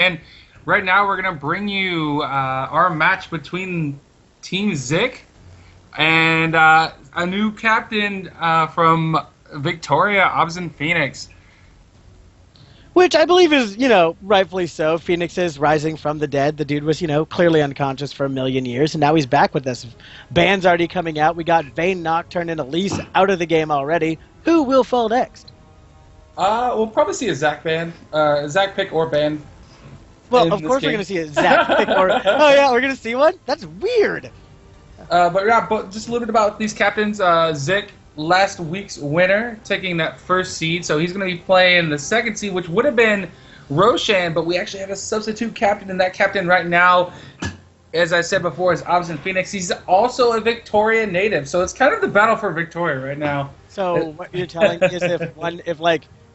And right now we're going to bring you our match between Team Zik and a new captain from Victoria, Obzn Phoenix. Which I believe is, rightfully so. Phoenix is rising from the dead. The dude was, clearly unconscious for a million years, and now he's back with us. Band's already coming out. We got Vayne, Nocturne, and Elise out of the game already. Who will fall next? We'll probably see a Zach ban, Zach pick or ban. Well, of course we're going to see a Zach pick or... Oh, yeah, we're going to see one? That's weird. But just a little bit about these captains. Zik, last week's winner, taking that first seed, so he's going to be playing the second seed, which would have been Roshan, but we actually have a substitute captain, and that captain right now, as I said before, is Obzn Phoenix. He's also a Victoria native, so it's kind of the battle for Victoria right now. So what you're telling me is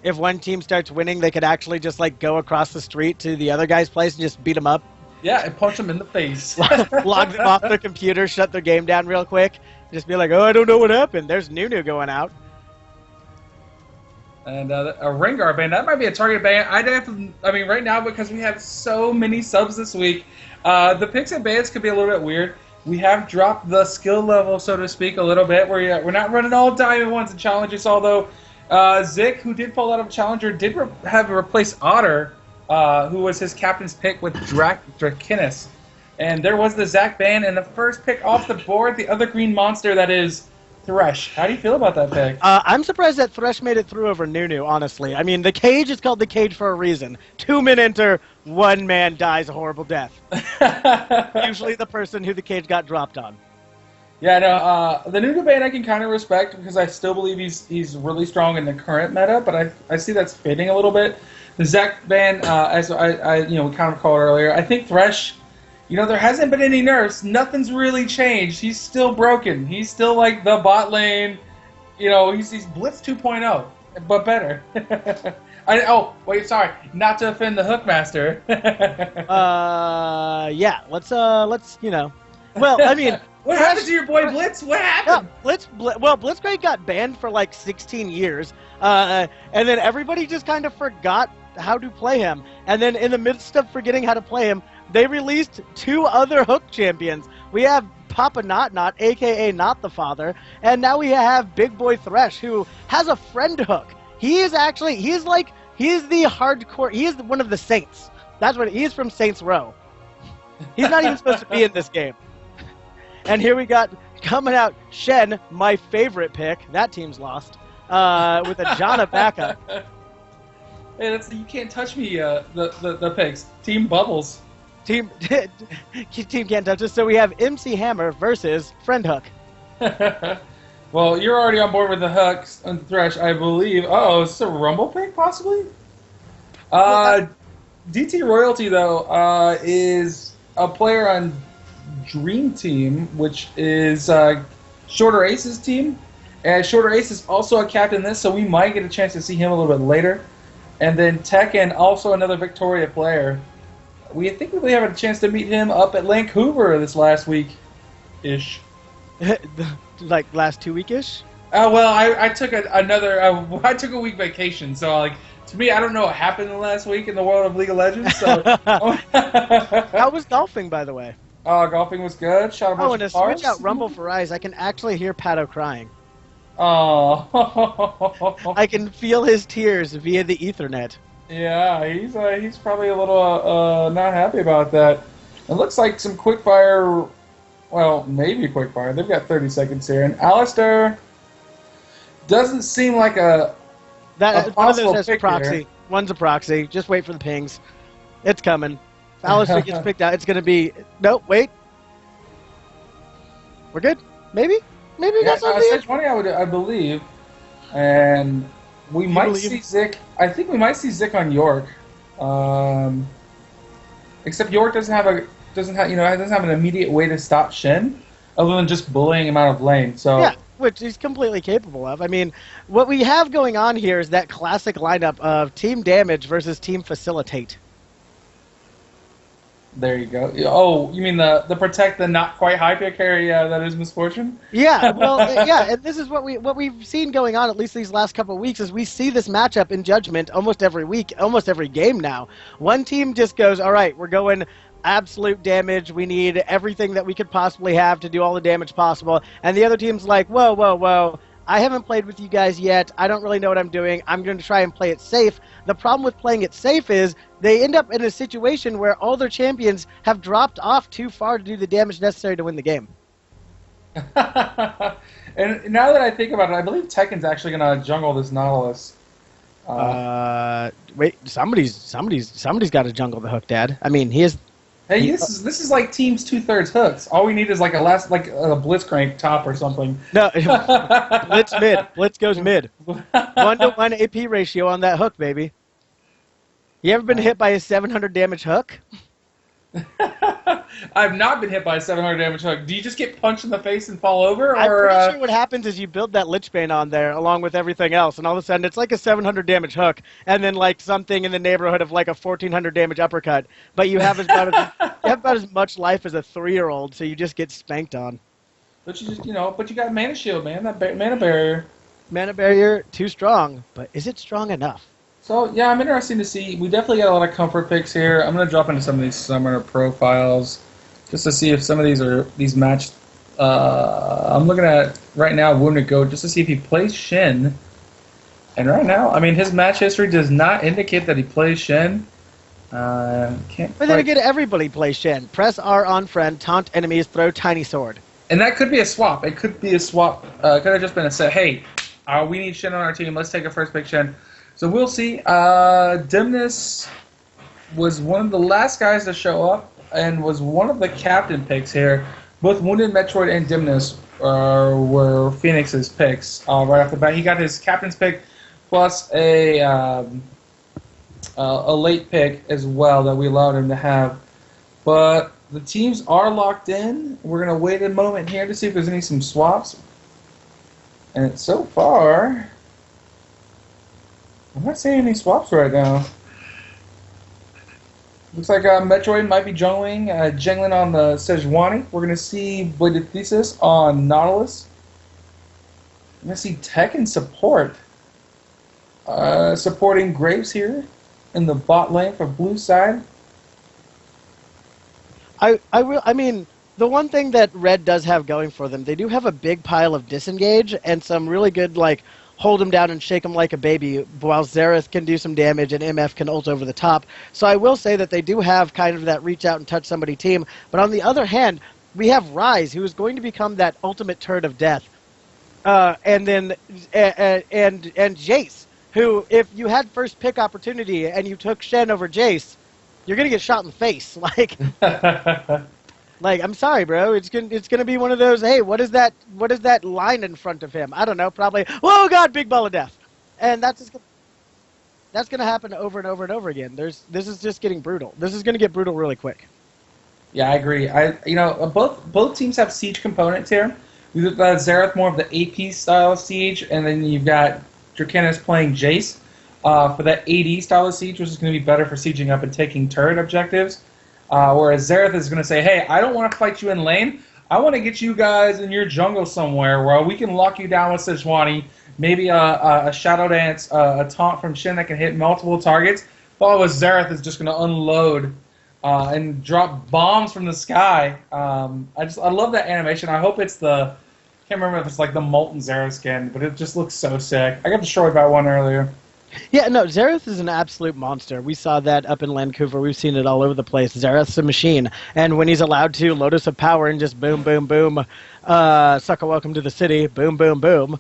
if one team starts winning, they could actually just go across the street to the other guy's place and just beat them up? Yeah, and punch them in the face. Log them off their computer, shut their game down real quick, just be like, oh, I don't know what happened. There's Nunu going out. And a Rengar ban, that might be a target ban. Right now, because we have so many subs this week, the picks and bans could be a little bit weird. We have dropped the skill level, so to speak, a little bit. We're not running all Diamond 1s and Challenges, although Zik, who did fall out of Challenger, did have to replace Otter, who was his captain's pick with Drakinus. And there was the Zach ban, and the first pick off the board, the other green monster, that is Thresh. How do you feel about that pick? I'm surprised that Thresh made it through over Nunu, honestly. I mean, the cage is called the cage for a reason. 2 men enter, 1 man dies a horrible death. Usually the person who the cage got dropped on. Yeah, no, the Nunu ban I can kind of respect because I still believe he's really strong in the current meta, but I see that's fading a little bit. The Zach ban, as we kind of called earlier, I think Thresh, there hasn't been any nerfs. Nothing's really changed. He's still broken. He's still like the bot lane. He's Blitz 2.0, but better. Sorry, not to offend the Hookmaster. Yeah, let's. Well, I mean, what happened to your boy Blitz? What happened? Blitzcrank got banned for 16 years, and then everybody just kind of forgot how to play him. And then in the midst of forgetting how to play him, they released 2 other Hook champions. We have Papa Not, a.k.a. Not the Father, and now we have Big Boy Thresh, who has a friend Hook. He's the hardcore, he is one of the Saints. That's what, he's from Saints Row. He's not even supposed to be in this game. And here we got, coming out, Shen, my favorite pick. That team's lost. With a Janna backup. Hey, you can't touch me, the picks. Team Bubbles. Team can't touch us. So we have MC Hammer versus Friend Hook. Well, you're already on board with the Hooks and Thresh, I believe. Oh, is this a Rumble pick, possibly? DT Royalty, though, is a player on Dream Team, which is Shorter Ace's team. And Shorter Ace is also a captain in this, so we might get a chance to see him a little bit later. And then Tekken, also another Victoria player. We think we have a chance to meet him up at Vancouver this last week-ish. Last 2 week-ish? Well, I took I took a week vacation, so to me, I don't know what happened in the last week in the world of League of Legends. So. How was golfing, by the way? Golfing was good. Shot a bunch and to of stars. switch out Rumble for Rise, I can actually hear Pato crying. Oh. I can feel his tears via the Ethernet. Yeah, he's probably a little not happy about that. It looks like some quickfire. Well, maybe quickfire. They've got 30 seconds here, and Alistair doesn't seem like a possible one of those has proxy. Here. One's a proxy. Just wait for the pings. It's coming. If Alistair gets picked out, it's going to be... Nope, wait. We're good? Maybe? Maybe we got something? Stage 20, I believe. And we might see Zik... I think we might see Zik on York. Except York doesn't have an immediate way to stop Shen, other than just bullying him out of lane. So yeah, which he's completely capable of. I mean, what we have going on here is that classic lineup of team damage versus team facilitate. There you go. Oh, you mean the protect the not quite high pick area that is misfortune? Yeah, well, yeah, and this is what we've seen going on at least these last couple of weeks is we see this matchup in Judgment almost every week, almost every game now. One team just goes, all right, we're going absolute damage. We need everything that we could possibly have to do all the damage possible, and the other team's like, whoa, whoa, whoa. I haven't played with you guys yet. I don't really know what I'm doing. I'm going to try and play it safe. The problem with playing it safe is they end up in a situation where all their champions have dropped off too far to do the damage necessary to win the game. And now that I think about it, I believe Tekken's actually gonna jungle this Nautilus. Wait, somebody's got to jungle the hook, Dad. I mean, he is. Hey, this is like teams 2/3 hooks. All we need is like a blitzcrank top or something. No, Blitz mid. Blitz goes mid. 1-to-1 AP ratio on that hook, baby. You ever been hit by a 700 damage hook? I've not been hit by a 700 damage hook. Do you just get punched in the face and fall over? Or, I'm pretty sure what happens is you build that Lich Bane on there along with everything else, and all of a sudden it's like a 700 damage hook, and then like something in the neighborhood of like a 1400 damage uppercut. But you have about as much life as a 3-year-old, so you just get spanked on. But you just but you got mana shield, man. That mana barrier. Mana barrier too strong, but is it strong enough? So yeah, I'm interested to see. We definitely got a lot of comfort picks here. I'm gonna drop into some of these summoner profiles just to see if some of these matched. I'm looking at right now Wounded Goat just to see if he plays Shin. And right now, I mean, his match history does not indicate that he plays Shin. Can't. But then again, everybody plays Shin. Press R on friend, taunt enemies, throw tiny sword. And that could be a swap. It could be a swap. It could have just been a set. Hey, we need Shin on our team. Let's take a first pick Shin. So we'll see. Dimnus was one of the last guys to show up and was one of the captain picks here. Both Wounded Metroid and Dimnus were Phoenix's picks right off the bat. He got his captain's pick plus a late pick as well that we allowed him to have. But the teams are locked in. We're going to wait a moment here to see if there's some swaps. And so far, I'm not seeing any swaps right now. Looks like Metroid might be jungling on the Sejuani. We're going to see Bladed Thesis on Nautilus. I'm going to see Tekken support. Supporting Graves here in the bot lane for blue side. I mean, the one thing that Red does have going for them, they do have a big pile of disengage and some really good, like, hold him down and shake him like a baby, while Xerath can do some damage and MF can ult over the top. So I will say that they do have kind of that reach out and touch somebody team. But on the other hand, we have Rise, who is going to become that ultimate turd of death. And Jace, who, if you had first pick opportunity and you took Shen over Jace, you're going to get shot in the face. Like, I'm sorry, bro. It's gonna be one of those. Hey, what is that line in front of him? I don't know. Probably. Oh God, big ball of death, and that's gonna happen over and over and over again. This is just getting brutal. This is gonna get brutal really quick. Yeah, I agree. Both teams have siege components here. You've got Xerath more of the AP style of siege, and then you've got Dracanis playing Jace for that AD style of siege, which is going to be better for sieging up and taking turret objectives. Whereas Xerath is going to say, hey, I don't want to fight you in lane. I want to get you guys in your jungle somewhere where we can lock you down with Sejuani, maybe a Shadow Dance, a taunt from Shin that can hit multiple targets. While with Xerath is just going to unload and drop bombs from the sky. I love that animation. I hope it's can't remember if it's like the Molten Xerath skin, but it just looks so sick. I got destroyed by one earlier. Yeah, no, Xerath is an absolute monster. We saw that up in Vancouver. We've seen it all over the place. Xerath's a machine. And when he's allowed to, Lotus of Power and just boom, boom, boom, sucker welcome to the city, boom, boom, boom,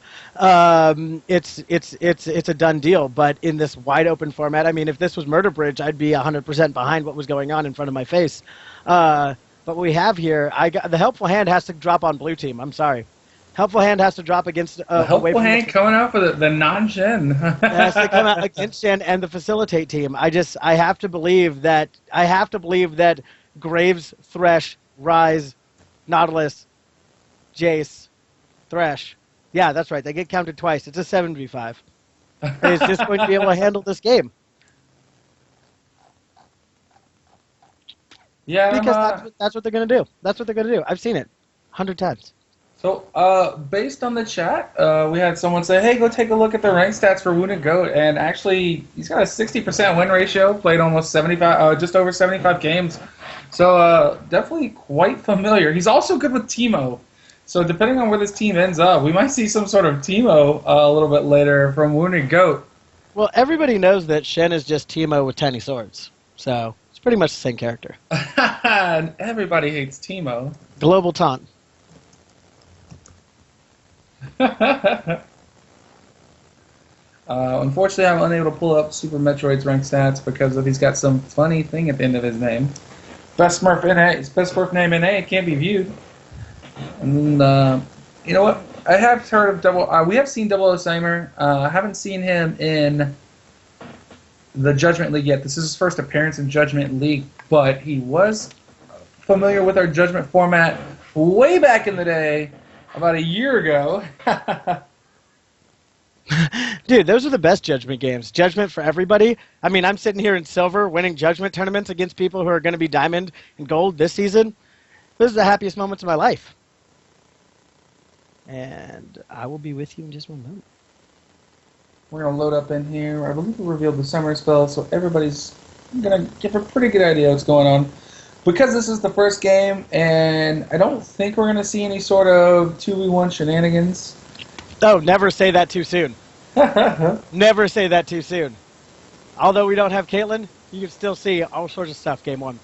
it's a done deal. But in this wide open format, I mean, if this was Murder Bridge, I'd be 100% behind what was going on in front of my face. But what we have here, the helpful hand has to drop on blue team. I'm sorry. Helpful hand has to drop against the helpful hand coming out for the non-Shen. Has to come out against Shen and the facilitate team. I have to believe that Graves, Thresh, Rise, Nautilus, Jace, Thresh. Yeah, that's right. They get counted twice. It's a 7v5. Is just going to be able to handle this game. Yeah, Because that's what they're gonna do. That's what they're gonna do. I've seen it 100 times. So, based on the chat, we had someone say, "Hey, go take a look at the rank stats for Wounded Goat," and actually, he's got a 60% win ratio. Played almost 75, just over 75 games. So, definitely quite familiar. He's also good with Teemo. So, depending on where this team ends up, we might see some sort of Teemo a little bit later from Wounded Goat. Well, everybody knows that Shen is just Teemo with tiny swords, so it's pretty much the same character. And everybody hates Teemo. Global taunt. Unfortunately, I'm unable to pull up Super Metroid's rank stats because he's got some funny thing at the end of his name. Best Smurf name NA can't be viewed. And you know what? I have heard of we have seen Double O Simer. I haven't seen him in the Judgment League yet. This is his first appearance in Judgment League, but he was familiar with our Judgment format way back in the day, about a year ago. Dude, those are the best Judgment games. Judgment for everybody. I mean, I'm sitting here in Silver winning Judgment tournaments against people who are going to be Diamond and Gold this season. Those are the happiest moments of my life. And I will be with you in just one moment. We're going to load up in here. I believe we revealed the summer spell, so everybody's going to give a pretty good idea what's going on. Because this is the first game, and I don't think we're going to see any sort of 2v1 shenanigans. Oh, never say that too soon. Never say that too soon. Although we don't have Caitlyn, you can still see all sorts of stuff game one.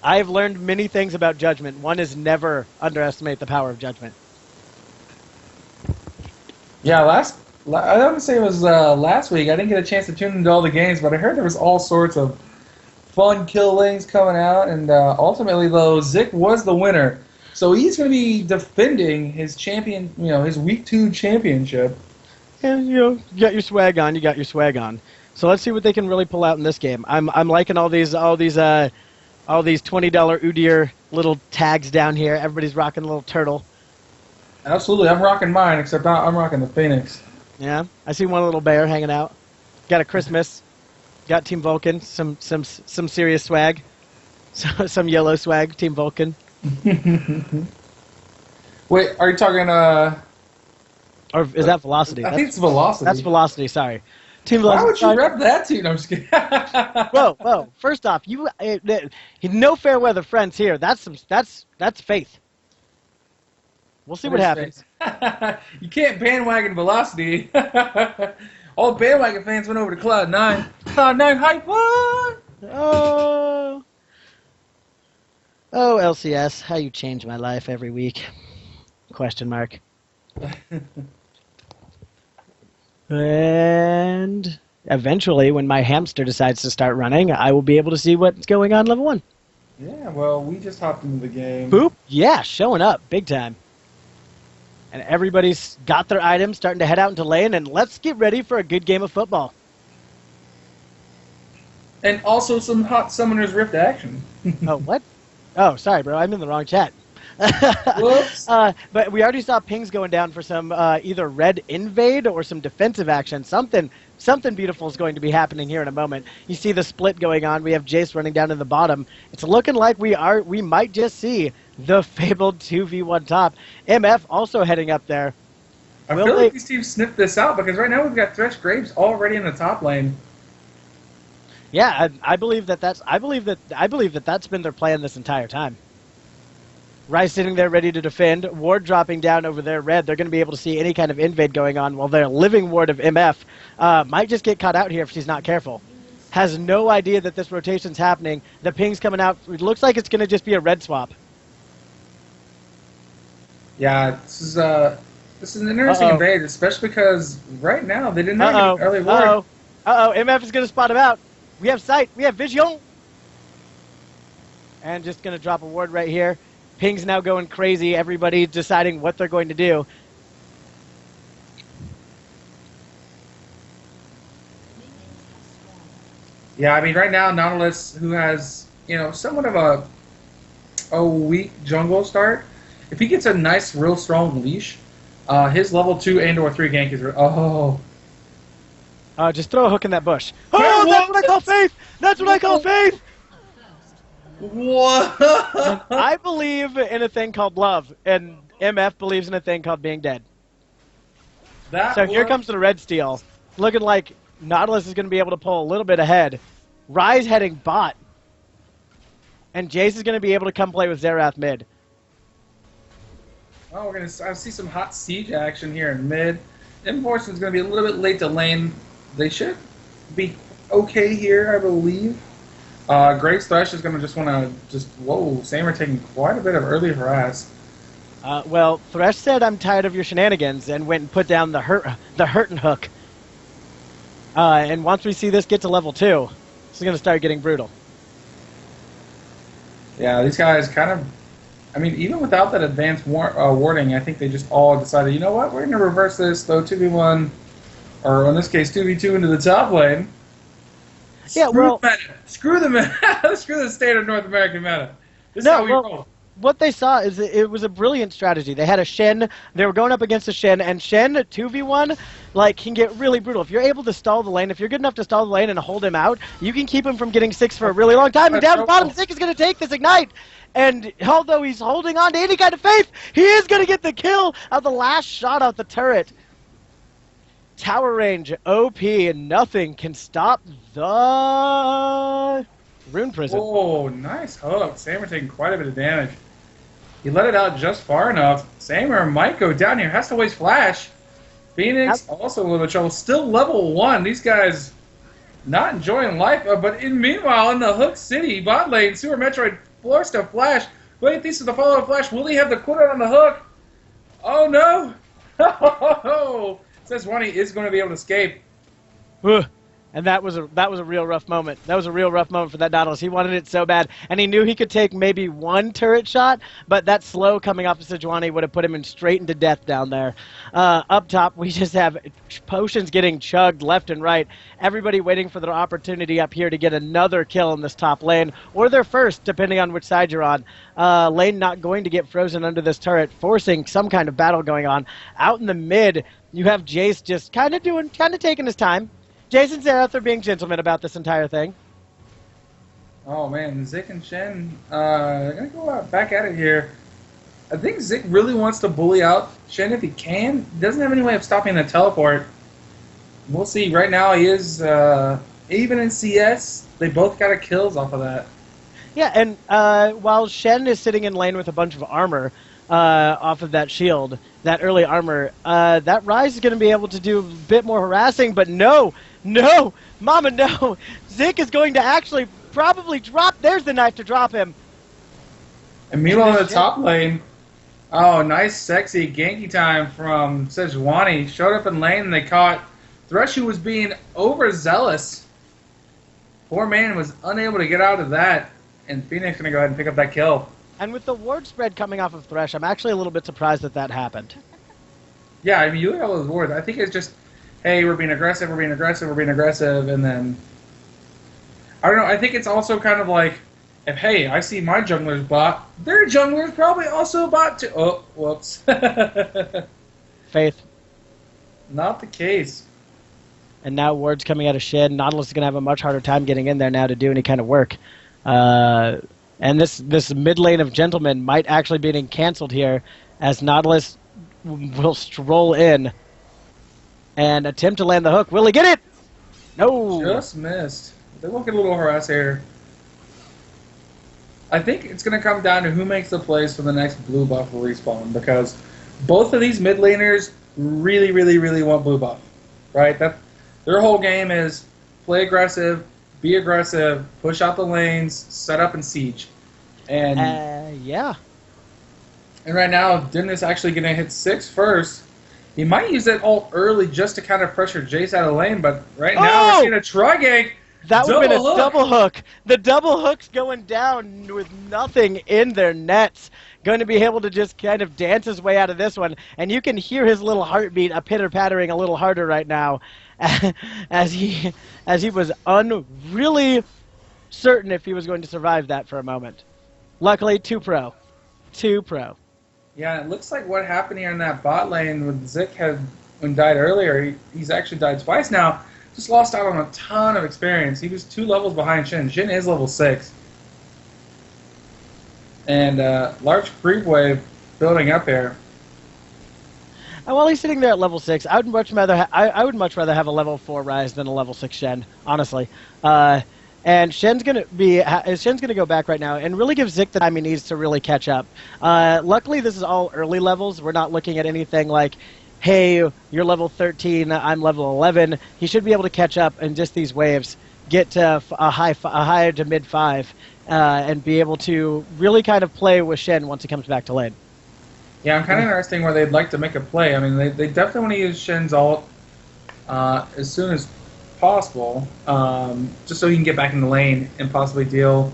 I have learned many things about Judgment. One is never underestimate the power of Judgment. Yeah, I don't want to say it was last week. I didn't get a chance to tune into all the games, but I heard there was all sorts of fun kill lanes coming out, and ultimately, though, Zik was the winner. So he's going to be defending his his Week 2 championship. And you got your swag on. You got your swag on. So let's see what they can really pull out in this game. I'm liking all these $20 Udyr little tags down here. Everybody's rocking a little turtle. Absolutely, I'm rocking mine, except I'm rocking the Phoenix. Yeah, I see one little bear hanging out. Got a Christmas. Got Team Vulcan. Some serious swag. Some yellow swag. Team Vulcan. Wait, are you talking? Or is that Velocity? I think it's Velocity. That's Velocity. Sorry. Team Why Velocity. would you rep that team? No, I'm just kidding. Whoa! First off, no fair weather friends here. That's faith. We'll see what happens. You can't bandwagon Velocity. All bandwagon fans went over to Cloud9. Cloud9 hype one. Oh, LCS, how you change my life every week? Question mark. And eventually, when my hamster decides to start running, I will be able to see what's going on level 1. Yeah, well, we just hopped into the game. Boop. Yeah, showing up big time. And everybody's got their items, starting to head out into lane, and let's get ready for a good game of football. And also some hot Summoner's Rift action. Oh, what? Oh, sorry, bro. I'm in the wrong chat. Whoops. But we already saw pings going down for some either red invade or some defensive action. Something beautiful is going to be happening here in a moment. You see the split going on. We have Jace running down to the bottom. It's looking like we might just see the fabled 2v1 top. MF also heading up there. I feel like these teams sniffed this out because right now we've got Thresh Graves already in the top lane. Yeah, I believe that's been their plan this entire time. Rise sitting there ready to defend. Ward dropping down over there red. They're going to be able to see any kind of invade going on while their living ward of MF might just get caught out here if she's not careful. Has no idea that this rotation's happening. The ping's coming out. It looks like it's going to just be a red swap. Yeah, this is an interesting invade, especially because right now they didn't have any early ward. MF is going to spot him out. We have sight. We have vision. And just going to drop a ward right here. Ping's now going crazy. Everybody deciding what they're going to do. Yeah, I mean, right now, Nautilus, who has, somewhat of a weak jungle start, if he gets a nice, real strong leash, his level 2 and or 3 gank is... Just throw a hook in that bush. Oh, that's what I call faith! That's what I call faith! What? And I believe in a thing called love, and MF believes in a thing called being dead. That So here was- comes the red steel, looking like Nautilus is going to be able to pull a little bit ahead. Rise heading bot. And Jace is going to be able to come play with Xerath mid. Oh, we're gonna. I see some hot siege action here in mid. Enforcement's gonna be a little bit late to lane. They should be okay here, I believe. Graves Thresh is gonna just want to whoa. Samer taking quite a bit of early harass. Well, Thresh said, "I'm tired of your shenanigans," and went and put down the hurtin' hook. And once we see this get to level 2, this is going to start getting brutal. Yeah, these guys kind of. I mean, even without that advanced warding, I think they just all decided, you know what, we're gonna reverse this, throw 2v1, or in this case 2v2 into the top lane. Yeah, well, Screw the meta. Screw the state of North American meta. This is how we roll. What they saw is it was a brilliant strategy. They had a Shen, they were going up against a Shen, and Shen 2v1 can get really brutal. If you're able to stall the lane, if you're good enough to stall the lane and hold him out, you can keep him from getting 6 for a really long time. And down to bottom, Zik is going to take this Ignite. And although he's holding on to any kind of faith, he is going to get the kill of the last shot out the turret. Tower range, OP, and nothing can stop the Rune Prison. Oh, nice hook. Samer taking quite a bit of damage. He let it out just far enough. Samer might go down here. Has to waste flash. Phoenix also a little bit of trouble. Still level 1. These guys not enjoying life. But meanwhile, in the Hook City bot lane, Sewer Metroid forced a flash. Wait, this is the follow-up flash. Will he have the cooldown on the hook? Oh, no. Says Ronnie is going to be able to escape. And that was a real rough moment. That was a real rough moment for that Nautilus. He wanted it so bad, and he knew he could take maybe one turret shot, but that slow coming off of Sejuani would have put him straight into death down there. Up top, we just have potions getting chugged left and right. Everybody waiting for their opportunity up here to get another kill in this top lane, or their first, depending on which side you're on. Lane not going to get frozen under this turret, forcing some kind of battle going on. Out in the mid, you have Jace just kind of taking his time. Jace and Xerath are being gentlemen about this entire thing. Oh man, Zik and Shen are gonna go back at it here. I think Zik really wants to bully out Shen if he can. Doesn't have any way of stopping the teleport. We'll see. Right now he is even in CS. They both got kills off of that. Yeah, and while Shen is sitting in lane with a bunch of armor off of that shield, that early armor, that Rise is going to be able to do a bit more harassing, but no, Mama, no. Zik is going to actually probably drop. There's the knife to drop him. And meanwhile in the top lane, oh, nice sexy ganky time from Sejuani. Showed up in lane and they caught Thresh, who was being overzealous. Poor man was unable to get out of that, and Phoenix going to go ahead and pick up that kill. And with the ward spread coming off of Thresh, I'm actually a little bit surprised that happened. Yeah, I mean, you look at all those wards. I think it's just, hey, we're being aggressive, and then, I don't know, I think it's also kind of like, if, hey, I see my jungler's bot, their jungler's probably also bot too. Oh, whoops. Faith. Not the case. And now ward's coming out of Shed. Nautilus is going to have a much harder time getting in there now to do any kind of work. And this mid lane of Gentlemen might actually be getting canceled here, as Nautilus will stroll in and attempt to land the hook. Will he get it? No. Just missed. They will get a little harassed here. I think it's going to come down to who makes the plays for the next blue buff respawn, because both of these mid laners really, really, really want blue buff, right? Their whole game is play aggressive, be aggressive, push out the lanes, set up and siege. And yeah. And right now, Dimnus actually going to hit 6 first. He might use that ult early just to kind of pressure Jace out of lane, but right now we're seeing a tri-gank. That would have been a double hook. The double hook's going down with nothing in their nets. Going to be able to just kind of dance his way out of this one. And you can hear his little heartbeat pitter-pattering a little harder right now, as he was really certain if he was going to survive that for a moment. Luckily, 2 pro. Yeah, it looks like what happened here in that bot lane when Zik had died earlier, he's actually died twice now. just lost out on a ton of experience. He was 2 levels behind Shin. Shin is level 6. And large creep wave building up here. And while he's sitting there at level 6, I would much rather I would much rather have a level 4 Rise than a level 6 Shen, honestly. And Shen's gonna go back right now and really give Zik the time he needs to really catch up. Luckily, this is all early levels. We're not looking at anything like, hey, you're level 13, I'm level 11. He should be able to catch up in just these waves, get to a high to mid 5, and be able to really kind of play with Shen once he comes back to lane. Yeah, I'm kind of interested where they'd like to make a play. I mean, they definitely want to use Shen's ult as soon as possible, just so he can get back in the lane and possibly deal.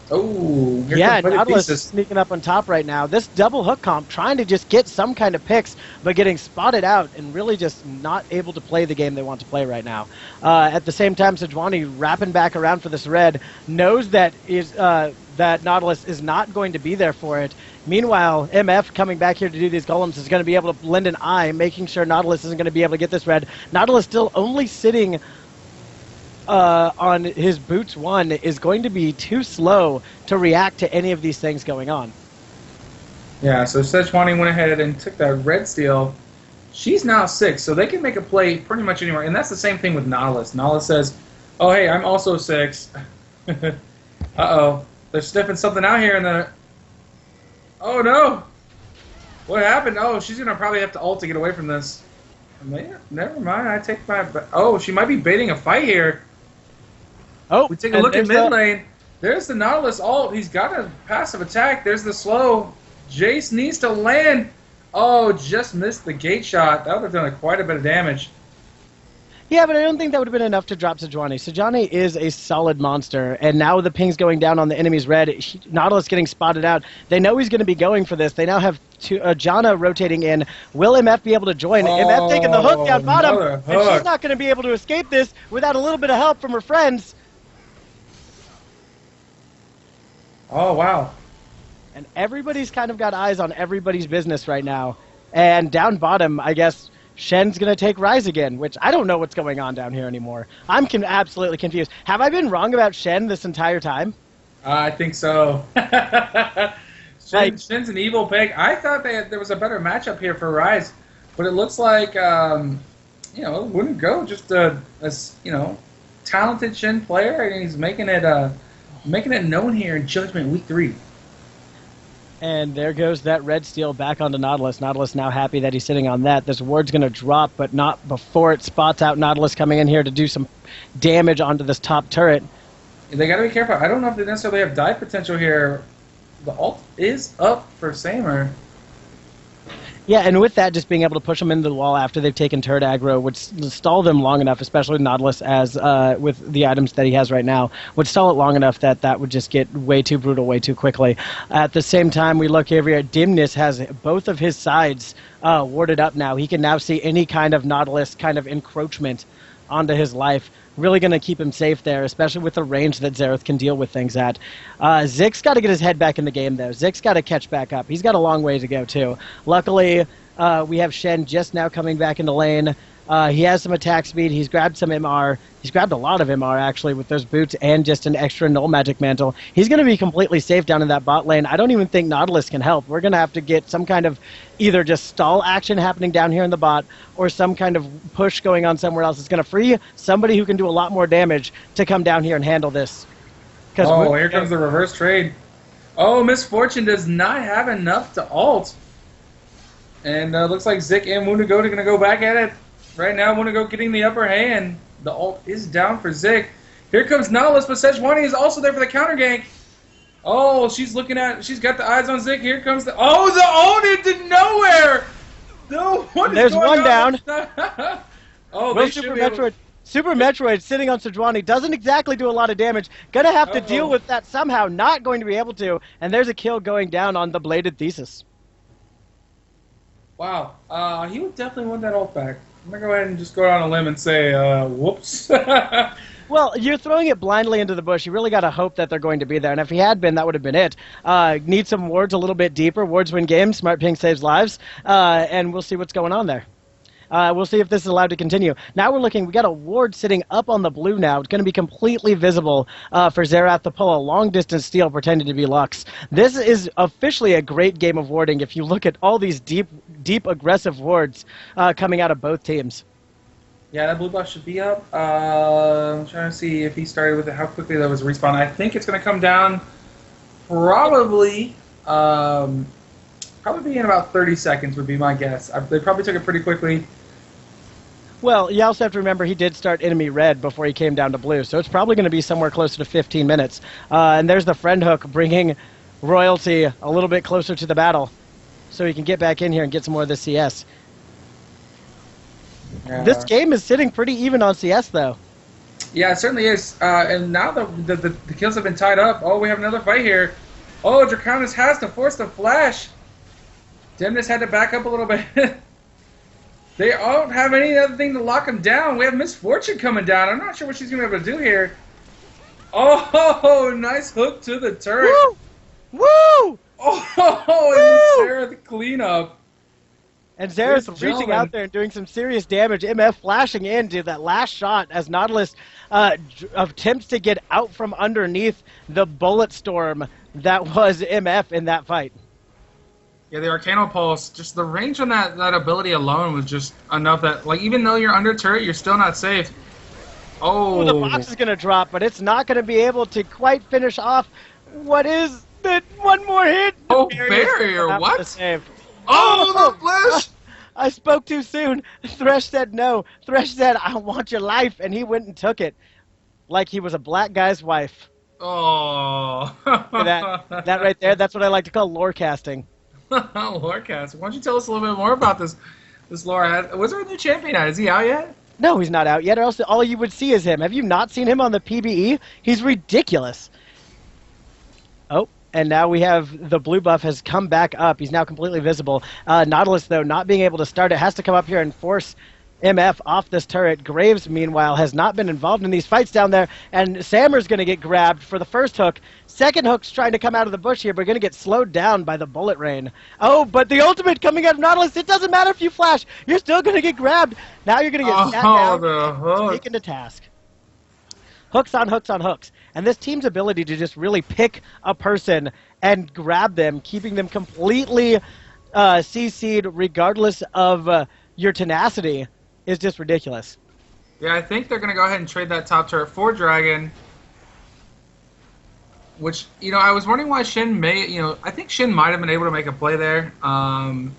Nautilus is sneaking up on top right now. This double hook comp trying to just get some kind of picks, but getting spotted out and really just not able to play the game they want to play right now. At the same time, Sejuani wrapping back around for this red, knows that Nautilus is not going to be there for it. Meanwhile, MF coming back here to do these golems is going to be able to lend an eye, making sure Nautilus isn't going to be able to get this red. Nautilus still only sitting on his boots 1 is going to be too slow to react to any of these things going on. Yeah, so Sejuani went ahead and took that red steal. She's now 6, so they can make a play pretty much anywhere. And that's the same thing with Nautilus. Nautilus says, oh, hey, I'm also 6. Uh-oh. They're sniffing something out here in the... Oh, no! What happened? Oh, she's going to probably have to ult to get away from this. Never mind. I take my... Oh, she might be baiting a fight here. Oh, we take a look at mid lane. There's the Nautilus ult. He's got a passive attack. There's the slow. Jace needs to land. Oh, just missed the gate shot. That would have done quite a bit of damage. Yeah, but I don't think that would have been enough to drop Sejuani. Sejuani is a solid monster, and now the ping's going down on the enemy's red. Nautilus getting spotted out. They know he's going to be going for this. They now have Janna rotating in. Will MF be able to join? MF taking the hook down bottom, and she's not going to be able to escape this without a little bit of help from her friends. Oh, wow. And everybody's kind of got eyes on everybody's business right now. And down bottom, I guess... Shen's going to take Rise again, which I don't know what's going on down here anymore. I'm absolutely confused. Have I been wrong about Shen this entire time? I think so. Shen's an evil pig. I thought there was a better matchup here for Rise, but it looks like, it wouldn't go. Just a talented Shen player, and he's making it known here in Judgment Week 3. And there goes that red steal back onto Nautilus. Nautilus now happy that he's sitting on that. This ward's going to drop, but not before it spots out Nautilus coming in here to do some damage onto this top turret. They got to be careful. I don't know if they necessarily have dive potential here. The ult is up for Samer. Yeah, and with that, just being able to push them into the wall after they've taken turret aggro would stall them long enough, especially Nautilus as with the items that he has right now, would stall it long enough that would just get way too brutal way too quickly. At the same time, we look over here, Dimnus has both of his sides warded up now. He can now see any kind of Nautilus kind of encroachment onto his life. Really going to keep him safe there, especially with the range that Xerath can deal with things at. Zik's got to get his head back in the game, though. Zik's got to catch back up. He's got a long way to go, too. Luckily, we have Shen just now coming back into lane. He has some attack speed. He's grabbed some MR. He's grabbed a lot of MR, actually, with those boots and just an extra Null Magic Mantle. He's going to be completely safe down in that bot lane. I don't even think Nautilus can help. We're going to have to get some kind of either just stall action happening down here in the bot or some kind of push going on somewhere else. It's going to free somebody who can do a lot more damage to come down here and handle this. Oh, here comes the reverse trade. Oh, Misfortune does not have enough to ult. And looks like Zik and Wundergoat are going to go back at it. Right now, Wundergoat getting the upper hand. The ult is down for Zik. Here comes Nautilus, but Sejuani is also there for the counter gank. Oh, she's got the eyes on Zik. Here comes the ult into nowhere. No, what is There's going one on? down. Oh, they Super Metroid. Super Metroid sitting on Sejuani doesn't exactly do a lot of damage. Gonna have to deal with that somehow. Not going to be able to. And there's a kill going down on the Bladed Thesis. Wow. He would definitely want that ult back. I'm going to go ahead and just go out on a limb and say, whoops. Well, you're throwing it blindly into the bush. You really got to hope that they're going to be there. And if he had been, that would have been it. Need some wards a little bit deeper. Wards win games. Smart ping saves lives. And we'll see what's going on there. We'll see if this is allowed to continue. Now we're looking, we got a ward sitting up on the blue now. It's going to be completely visible for Xerath to pull a long-distance steal pretending to be Lux. This is officially a great game of warding if you look at all these deep aggressive wards coming out of both teams. Yeah, that blue buff should be up. I'm trying to see if he started with it, how quickly that was respawn. I think it's going to come down probably in about 30 seconds would be my guess. They probably took it pretty quickly. Well, you also have to remember he did start enemy red before he came down to blue, so it's probably going to be somewhere closer to 15 minutes. And there's the friend hook bringing Royalty a little bit closer to the battle so he can get back in here and get some more of this CS. Yeah. This game is sitting pretty even on CS, though. Yeah, it certainly is. And now the kills have been tied up. Oh, we have another fight here. Oh, Draconis has to force the flash. Demnis had to back up a little bit. They don't have any other thing to lock him down. We have Misfortune coming down. I'm not sure what she's going to be able to do here. Oh, nice hook to the turret. Woo! Woo! Oh, and the Xerath cleanup. And Xerath reaching out there and doing some serious damage. MF flashing into that last shot as Nautilus attempts to get out from underneath the bullet storm that was MF in that fight. Yeah, the Arcano Pulse, just the range on that ability alone was just enough that, like, even though you're under turret, you're still not safe. Oh. The box is going to drop, but it's not going to be able to quite finish off what is that one more hit. Oh, barrier, what? Save. Oh, the flash! I spoke too soon. Thresh said no. Thresh said, I want your life, and he went and took it like he was a black guy's wife. Oh. that right there, that's what I like to call lore casting. Lorecast. Why don't you tell us a little bit more about this lore? Was there a new champion out? Is he out yet? No, he's not out yet, or else all you would see is him. Have you not seen him on the PBE? He's ridiculous. Oh, and now we have the blue buff has come back up. He's now completely visible. Nautilus, though, not being able to start it, has to come up here and force MF off this turret. Graves, meanwhile, has not been involved in these fights down there, and Sammer's going to get grabbed for the first hook. Second hook's trying to come out of the bush here, but going to get slowed down by the bullet rain. Oh, but the ultimate coming out of Nautilus, it doesn't matter if you flash. You're still going to get grabbed. Now you're going to get sat down, taken to task. Hooks on hooks on hooks. And this team's ability to just really pick a person and grab them, keeping them completely CC'd regardless of your tenacity, is just ridiculous. Yeah, I think they're going to go ahead and trade that top turret for Dragon. Which, I was wondering why Shin I think Shin might have been able to make a play there.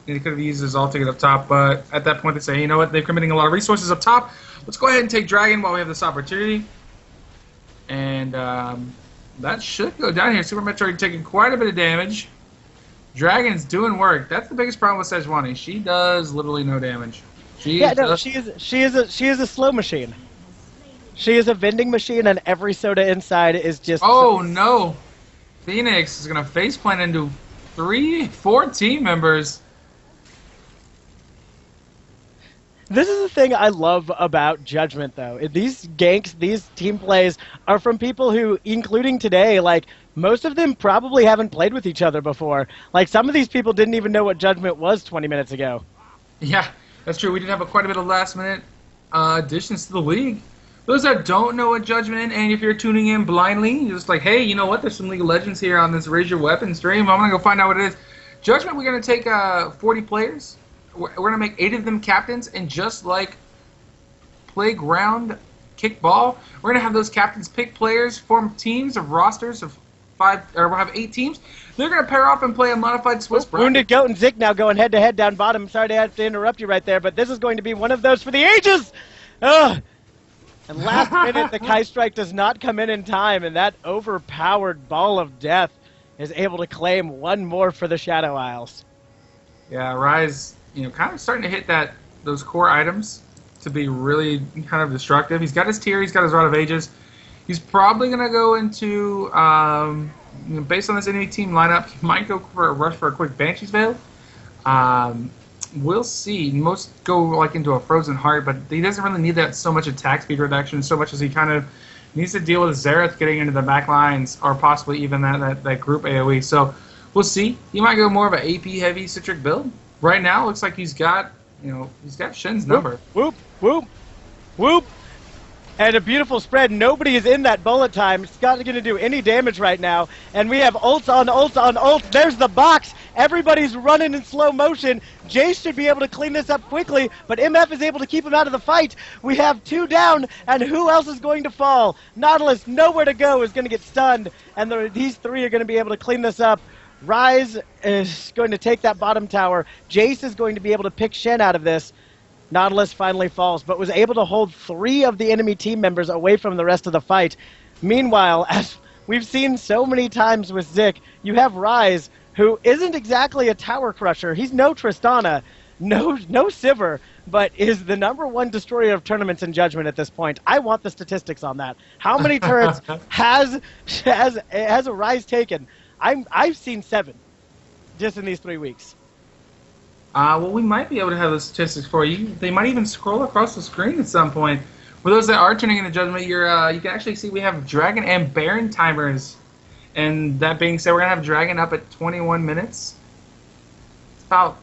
He could have used his ult to get up top, but at that point they say, you know what, they're committing a lot of resources up top. Let's go ahead and take Dragon while we have this opportunity. And that should go down here. Super Metroid taking quite a bit of damage. Dragon's doing work. That's the biggest problem with Sejuani. She does literally no damage. She is a slow machine. She is a vending machine, and every soda inside is just... Oh, no. Phoenix is going to faceplant into 4 team members. This is the thing I love about Judgment, though. These ganks, these team plays, are from people who, including today, like, most of them probably haven't played with each other before. Like, some of these people didn't even know what Judgment was 20 minutes ago. Yeah, that's true. We did have quite a bit of last-minute additions to the league. Those that don't know what Judgment, and if you're tuning in blindly, you're just like, hey, you know what? There's some League of Legends here on this Raise Your Weapon stream. I'm going to go find out what it is. Judgment, we're going to take 40 players. We're going to make 8 of them captains, and just like Playground Kickball, we're going to have those captains pick players, form teams of rosters of 5, or we'll have 8 teams. They're going to pair off and play a modified Swiss bracket. Wounded Goat and Zik now going head-to-head down bottom. Sorry to have to interrupt you right there, but this is going to be one of those for the ages! Ugh! And last minute, the Kai Strike does not come in time, and that overpowered ball of death is able to claim one more for the Shadow Isles. Yeah, Rise, kind of starting to hit those core items to be really kind of destructive. He's got his tier, he's got his Rod of Ages. He's probably going to go into, based on this enemy team lineup, he might go for a rush for a quick Banshee's Veil. We'll see. Most go into a Frozen Heart, but he doesn't really need that so much attack speed reduction, so much as he kind of needs to deal with Xerath getting into the back lines, or possibly even that group AoE. So we'll see. He might go more of an AP heavy Citric build. Right now, it looks like he's got he's got Shen's number. Whoop, whoop, whoop. And a beautiful spread. Nobody is in that bullet time. It's not going to do any damage right now. And we have ults on ults on ults. There's the box. Everybody's running in slow motion. Jace should be able to clean this up quickly, but MF is able to keep him out of the fight. We have 2 down, and who else is going to fall? Nautilus, nowhere to go, is going to get stunned, and these 3 are going to be able to clean this up. Rise is going to take that bottom tower. Jace is going to be able to pick Shen out of this. Nautilus finally falls, but was able to hold 3 of the enemy team members away from the rest of the fight. Meanwhile, as we've seen so many times with Zik, you have Rise, who isn't exactly a tower crusher. He's no Tristana, no Sivir, but is the #1 destroyer of tournaments in Judgment at this point. I want the statistics on that. How many turrets has a Rise taken? I've seen 7 just in these 3 weeks. Well, we might be able to have the statistics for you. They might even scroll across the screen at some point. For those that are tuning into Judgment, you can actually see we have Dragon and Baron timers. And that being said, we're going to have Dragon up at 21 minutes. It's about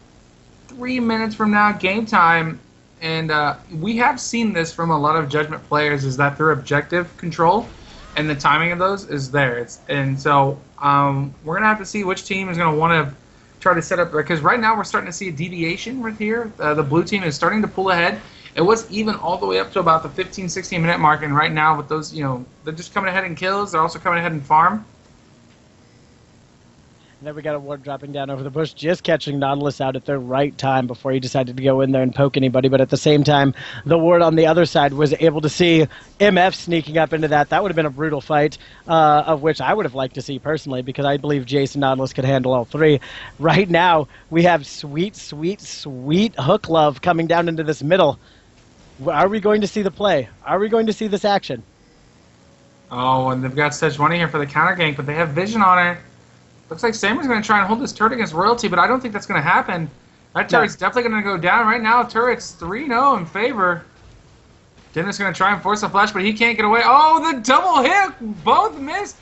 3 minutes from now, game time. And we have seen this from a lot of Judgment players, is that their objective control and the timing of those is there. So we're going to have to see which team is going to want to try to set up, because right now we're starting to see a deviation right here. The blue team is starting to pull ahead. It was even all the way up to about the 15-16 minute mark, and right now with those, they're just coming ahead in kills. They're also coming ahead in farm. And then we got a ward dropping down over the bush, just catching Nautilus out at the right time before he decided to go in there and poke anybody. But at the same time, the ward on the other side was able to see MF sneaking up into that. That would have been a brutal fight, of which I would have liked to see personally, because I believe Jace and Nautilus could handle all 3. Right now, we have sweet, sweet, sweet hook love coming down into this middle. Are we going to see the play? Are we going to see this action? Oh, and they've got Sejuani here for the counter gank, but they have vision on her. Looks like Samer's going to try and hold this turret against Royalty, but I don't think that's going to happen. That turret's definitely going to go down. Right now, turret's 3-0 in favor. Dennis going to try and force a flash, but he can't get away. Oh, the double hit! Both missed!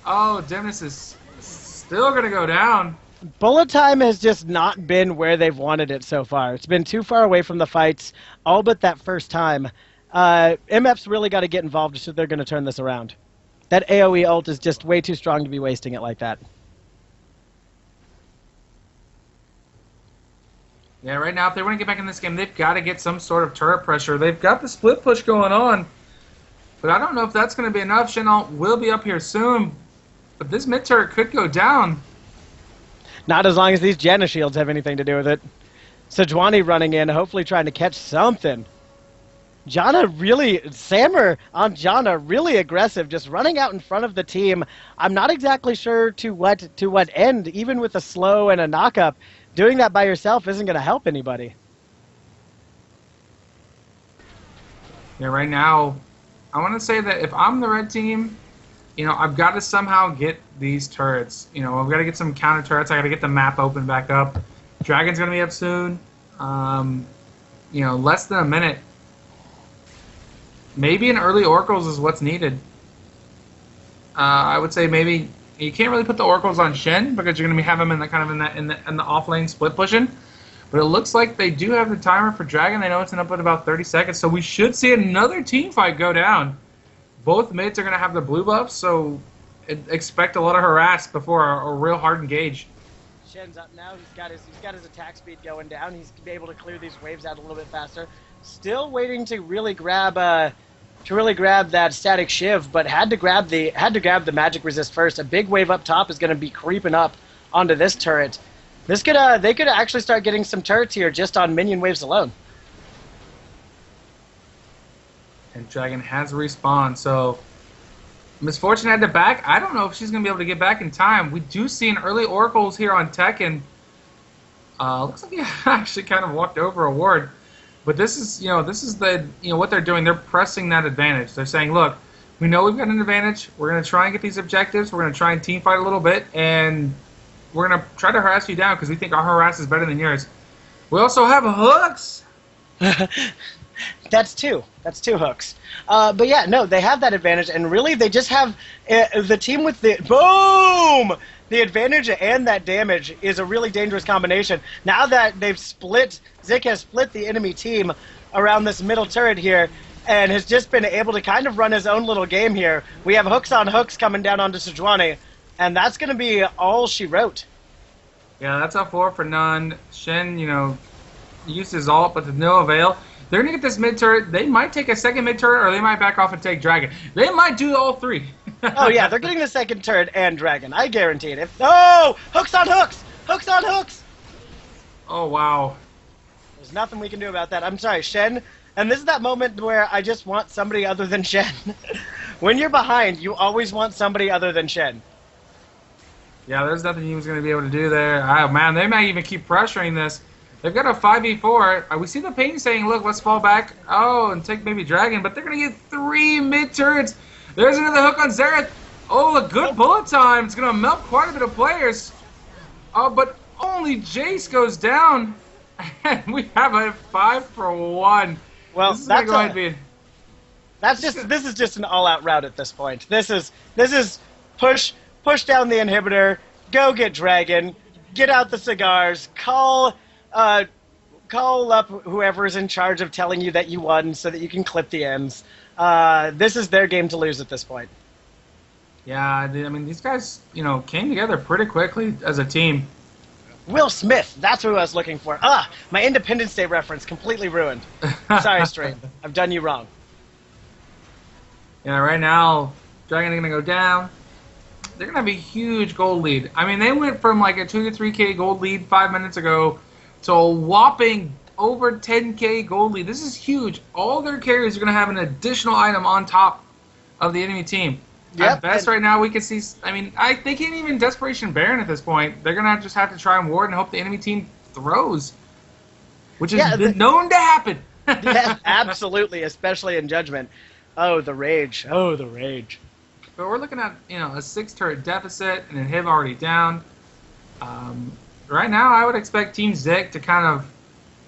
Oh, Dennis is still going to go down. Bullet time has just not been where they've wanted it so far. It's been too far away from the fights, all but that first time. MF's really got to get involved if they're going to turn this around. That AoE ult is just way too strong to be wasting it like that. Yeah, right now, if they want to get back in this game, they've got to get some sort of turret pressure. They've got the split push going on, but I don't know if that's going to be enough. Chenault will be up here soon, but this mid turret could go down. Not as long as these Janna shields have anything to do with it. Sejuani running in, hopefully trying to catch something. Samer on Janna, really aggressive, just running out in front of the team. I'm not exactly sure to what end, even with a slow and a knock-up. Doing that by yourself isn't going to help anybody. Yeah, right now, I want to say that if I'm the red team, I've got to somehow get these turrets. I've got to get some counter turrets. I got to get the map open back up. Dragon's going to be up soon. Less than a minute. Maybe an early Oracles is what's needed. I would say maybe you can't really put the Oracles on Shen because you're going to have him in the off lane split pushing. But it looks like they do have the timer for Dragon. They know it's up at about 30 seconds, so we should see another team fight go down. Both mids are going to have the blue buffs, so expect a lot of harass before a real hard engage. Shen's up now. He's got his attack speed going down. He's able to clear these waves out a little bit faster. Still waiting to really grab that static shiv, but had to grab the magic resist first. A big wave up top is going to be creeping up onto this turret. They could actually start getting some turrets here just on minion waves alone. And Dragon has respawned, so Misfortune had to back. I don't know if she's going to be able to get back in time. We do see an early Oracles here on Tekken. Looks like he actually kind of walked over a ward. But this is the what they're doing. They're pressing that advantage. They're saying, look, we know we've got an advantage. We're going to try and get these objectives. We're going to try and team fight a little bit, and we're going to try to harass you down because we think our harass is better than yours. We also have hooks. That's two. That's two hooks. But yeah, no, they have that advantage, and really they just have the team with the boom. The advantage and that damage is a really dangerous combination. Now that they've split, Zik has split the enemy team around this middle turret here, and has just been able to kind of run his own little game here. We have hooks on hooks coming down onto Sejuani, and that's going to be all she wrote. Yeah, that's a 4 for none. Shen, used his ult, but to no avail. They're going to get this mid turret. They might take a second mid turret, or they might back off and take Dragon. They might do all three. Oh yeah, they're getting the second turret and Dragon. I guarantee it. Oh, hooks on hooks! Hooks on hooks! Oh, wow. There's nothing we can do about that. I'm sorry, Shen. And this is that moment where I just want somebody other than Shen. When you're behind, you always want somebody other than Shen. Yeah, there's nothing he was going to be able to do there. Oh, man, they might even keep pressuring this. They've got a 5v4. We see the Pain saying, look, let's fall back. Oh, and take maybe Dragon. But they're going to get 3 mid-turrets. There's another hook on Xerath. Oh, a good bullet time. It's going to melt quite a bit of players. Oh, but only Jace goes down. And we have a 5 for 1. Well, this is that's going to be... This is just an all-out route at this point. This is push down the inhibitor, go get Dragon, get out the cigars, call up whoever's in charge of telling you that you won so that you can clip the ends. This is their game to lose at this point. Yeah, I mean, these guys, came together pretty quickly as a team. Will Smith, that's who I was looking for. My Independence Day reference completely ruined. Sorry, stream. I've done you wrong. Yeah, right now, Dragon is going to go down. They're going to have a huge gold lead. I mean, they went from like a 2 to 3K gold lead 5 minutes ago to a whopping over 10K gold lead. This is huge. All their carriers are going to have an additional item on top of the enemy team. Yep. At best, right now, we can see... I mean, they can't even Desperation Baron at this point. They're going to just have to try and ward and hope the enemy team throws, which is known to happen. Yeah, absolutely, especially in Judgment. Oh, the rage. Oh, the rage. But we're looking at, a 6-turret deficit and a Hiv already down. Right now, I would expect Team Zik to kind of...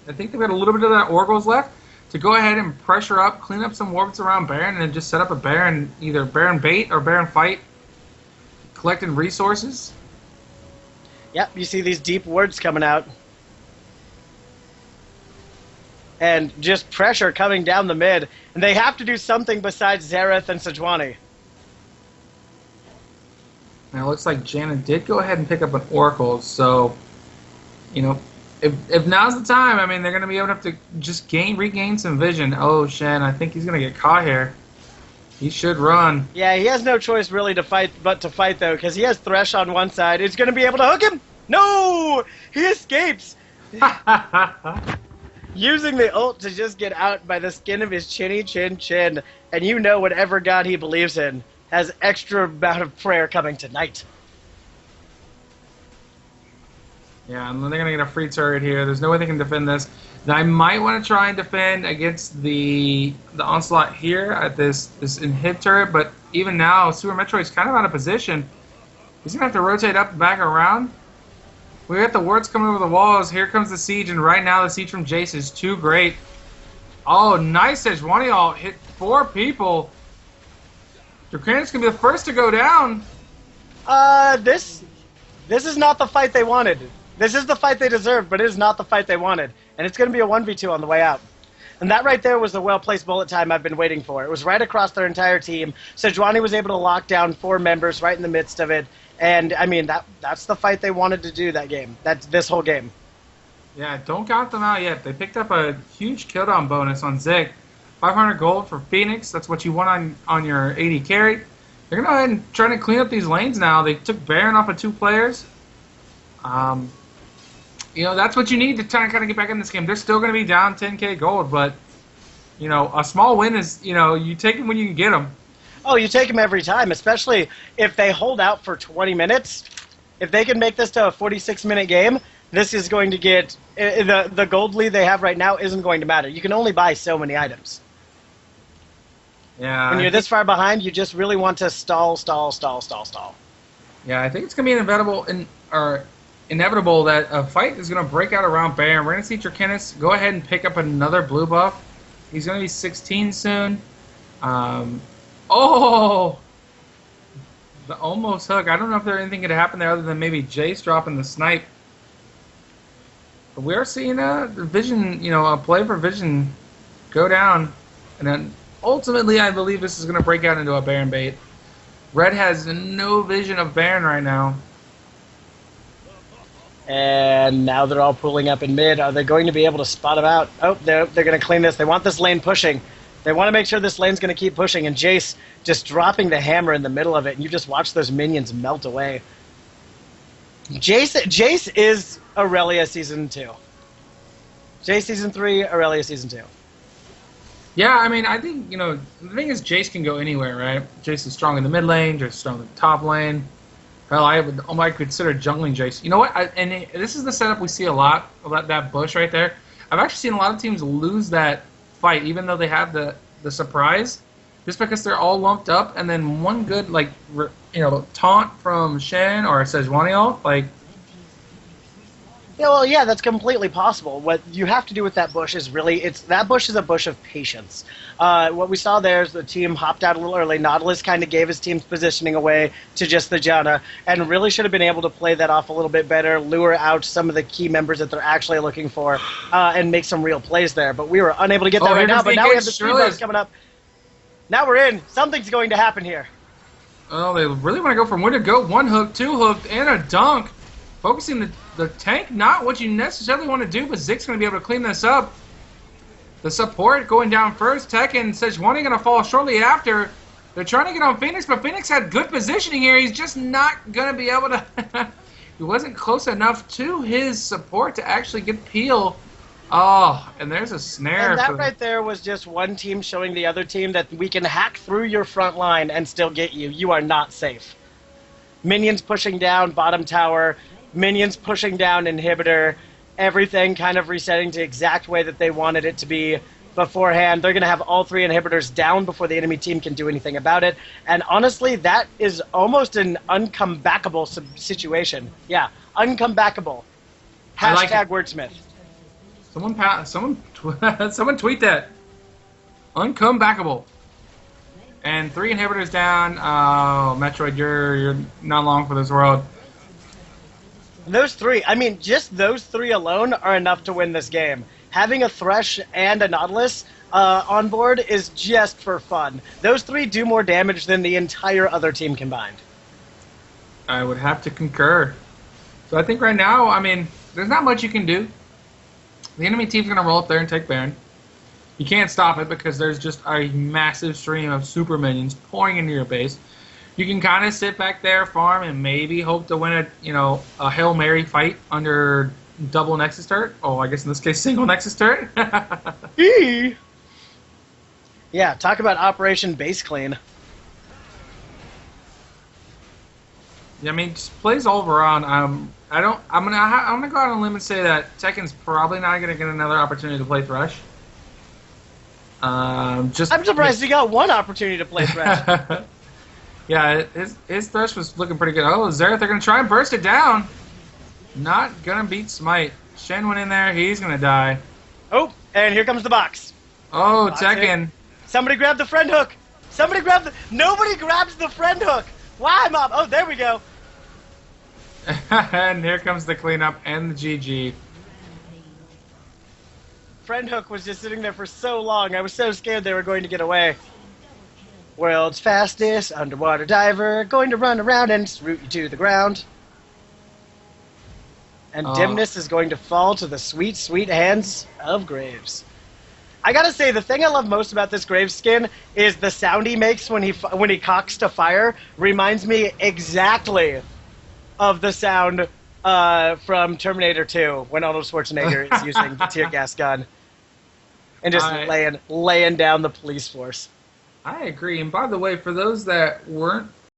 I think they've got a little bit of that Oracles left to go ahead and pressure up, clean up some warps around Baron, and then just set up a Baron, either Baron bait or Baron fight, collecting resources. Yep, you see these deep wards coming out. And just pressure coming down the mid. And they have to do something besides Xerath and Sejuani. Now, it looks like Janna did go ahead and pick up an Oracle, so, if now's the time, I mean, they're going to be able to just regain some vision. Oh, Shen, I think he's going to get caught here. He should run. Yeah, he has no choice really to fight, though, because he has Thresh on one side. He's going to be able to hook him. No! He escapes. Using the ult to just get out by the skin of his chinny chin. And whatever god he believes in has extra amount of prayer coming tonight. Yeah, and then they're going to get a free turret here. There's no way they can defend this. Now, I might want to try and defend against the onslaught here at this inhib turret, but even now, Super Metroid's kind of out of position. He's going to have to rotate up and back around. We got the wards coming over the walls. Here comes the siege, and right now the siege from Jace is too great. Oh, nice Sejuani ult. Hit 4 people. Dracanis going to be the first to go down. This is not the fight they wanted. This is the fight they deserved, but it is not the fight they wanted. And it's going to be a 1v2 on the way out. And that right there was the well-placed bullet time I've been waiting for. It was right across their entire team. Sejuani was able to lock down 4 members right in the midst of it. And, I mean, that's the fight they wanted to do that game. That's this whole game. Yeah, don't count them out yet. They picked up a huge cooldown bonus on Zik. 500 gold for Phoenix. That's what you want on your AD carry. They're going to go ahead and try to clean up these lanes now. They took Baron off of 2 players. That's what you need to try and kind of get back in this game. They're still going to be down 10k gold, but, a small win is, you take them when you can get them. Oh, you take them every time, especially if they hold out for 20 minutes. If they can make this to a 46-minute game, this is going to get... The gold lead they have right now isn't going to matter. You can only buy so many items. Yeah. When you're this far behind, you just really want to stall. Yeah, I think it's going to be inevitable that a fight is going to break out around Baron. We're going to see Dracanis go ahead and pick up another blue buff. He's going to be 16 soon. Oh! The almost hook. I don't know if there's anything could happen there other than maybe Jace dropping the snipe. But we are seeing a Vision, a play for Vision go down. And then ultimately, I believe this is going to break out into a Baron bait. Red has no vision of Baron right now. And now they're all pulling up in mid. Are they going to be able to spot him out? Oh, they're going to clean this. They want this lane pushing. They want to make sure this lane's going to keep pushing. And Jace just dropping the hammer in the middle of it. And you just watch those minions melt away. Jace is Aurelia Season 2. Jace Season 3, Aurelia Season 2. Yeah, I mean, I think, the thing is Jace can go anywhere, right? Jace is strong in the mid lane, Jace is strong in the top lane. Hell, I might consider jungling Jace. You know what? This is the setup we see a lot, that bush right there. I've actually seen a lot of teams lose that fight, even though they have the surprise, just because they're all lumped up, and then one good, taunt from Shen or Sejuani ult, Yeah, well, yeah, that's completely possible. What you have to do with that bush is that bush is a bush of patience. What we saw there is the team hopped out a little early. Nautilus kind of gave his team's positioning away to just the Janna, and really should have been able to play that off a little bit better, lure out some of the key members that they're actually looking for, and make some real plays there. But we were unable to get that right now, but now we have the speed boost coming up. Now we're in. Something's going to happen here. Oh, they really want to go from where to go. One hook, two hooked, and a dunk. Focusing the tank, not what you necessarily want to do, but Zig's going to be able to clean this up. The support going down first. Tech and Sejuani going to fall shortly after. They're trying to get on Phoenix, but Phoenix had good positioning here. He's just not going to be able to... He wasn't close enough to his support to actually get Peel. Oh, and there's a snare. And that right there was just one team showing the other team that we can hack through your front line and still get you. You are not safe. Minions pushing down bottom tower. Minions pushing down inhibitor, everything kind of resetting to the exact way that they wanted it to be beforehand. They're going to have all three inhibitors down before the enemy team can do anything about it. And honestly, that is almost an uncomebackable situation. Yeah, uncomebackable. Hashtag wordsmith. Someone tweet that. Uncomebackable. And 3 inhibitors down. Oh, Metroid, you're not long for this world. Those 3, I mean, just those 3 alone are enough to win this game. Having a Thresh and a Nautilus on board is just for fun. Those 3 do more damage than the entire other team combined. I would have to concur. So I think right now, I mean, there's not much you can do. The enemy team's going to roll up there and take Baron. You can't stop it because there's just a massive stream of super minions pouring into your base. You can kind of sit back there, farm, and maybe hope to win a Hail Mary fight under double Nexus turret. Oh, I guess in this case, single Nexus turret. Yeah, talk about Operation Base Clean. Yeah, I mean, just plays all around. I'm gonna go out on a limb and say that Tekken's probably not gonna get another opportunity to play Thresh. I'm surprised he got one opportunity to play Thresh. Yeah, his Thresh was looking pretty good. Oh, Xerath, they're going to try and burst it down. Not going to beat Smite. Shen went in there. He's going to die. Oh, and here comes the box. Oh, Tekken. Somebody grab the friend hook. Nobody grabs the friend hook. Why, Mom? Oh, there we go. And here comes the cleanup and the GG. Friend hook was just sitting there for so long. I was so scared they were going to get away. World's fastest underwater diver, going to run around and root you to the ground. And Dimness is going to fall to the sweet, sweet hands of Graves. I gotta say, the thing I love most about this Graves skin is the sound he makes when he cocks to fire. Reminds me exactly of the sound from Terminator 2 when Arnold Schwarzenegger is using the tear gas gun and just laying down the police force. I agree. And by the way, for those that weren't